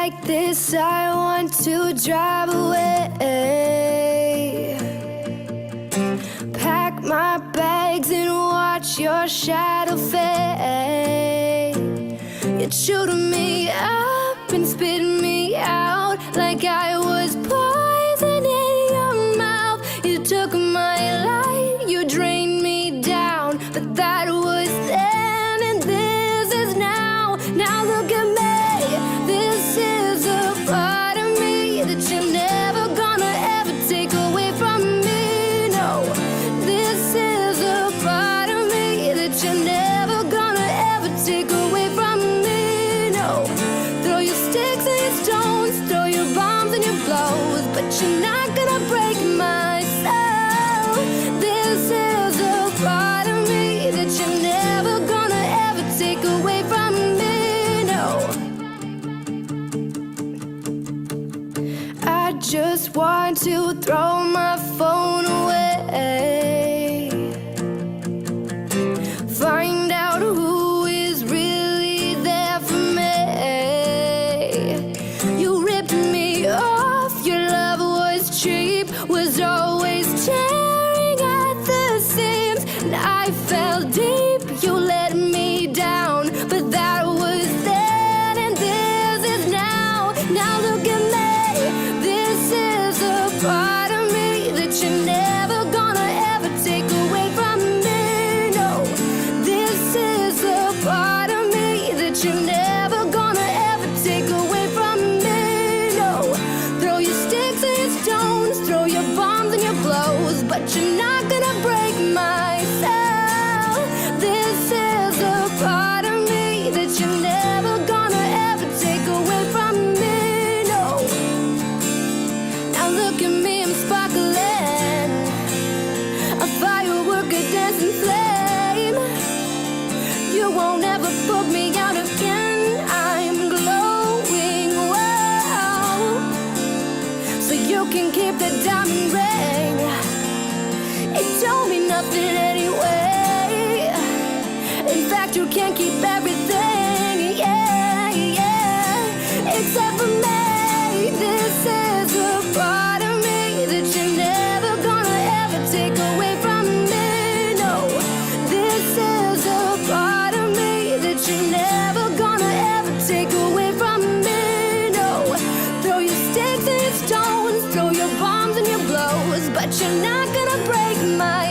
like this, I want to drive away. Pack my bags and watch your shadow fade. You chewed me up and spit me out like I was poison in your mouth. You took my light, you drained me down, but that was then and this is now. Now look at me. This is a part of me that you're never gonna ever take away from me. No, this is a part of me that you're never gonna ever take away from me. No, throw your sticks and your stones, throw your bombs and your blows, but you're not gonna break my soul. This is a part of me that you're never gonna ever take away from me. I just want to throw my phone away, find out who is really there for me. You ripped me off, your love was cheap, was always tearing at the seams, and I fell deep, you let me down, but that was then and this is now. Now look at me. This is a part of me that you're never gonna ever take away from me. No, this is a part of me that you're never gonna ever take away from me. No, throw your sticks and your stones, throw your bombs and your blows, but you're not gonna break my soul. This is a part of me that you're never gonna ever take away from me. No. Now look at me, I'm sparkling, a firework, a dancing flame. You won't ever put me out again. I'm glowing, wow. So you can keep the diamond ring. It don't mean nothing anyway. In fact, you can't keep everything, yeah, yeah, except for me. This is a part of me that you're never gonna ever take away from me. No, this is a part of me that you're never gonna ever take away from me. No, throw your sticks and your stones, throw your bombs and your blows, but you're not gonna break my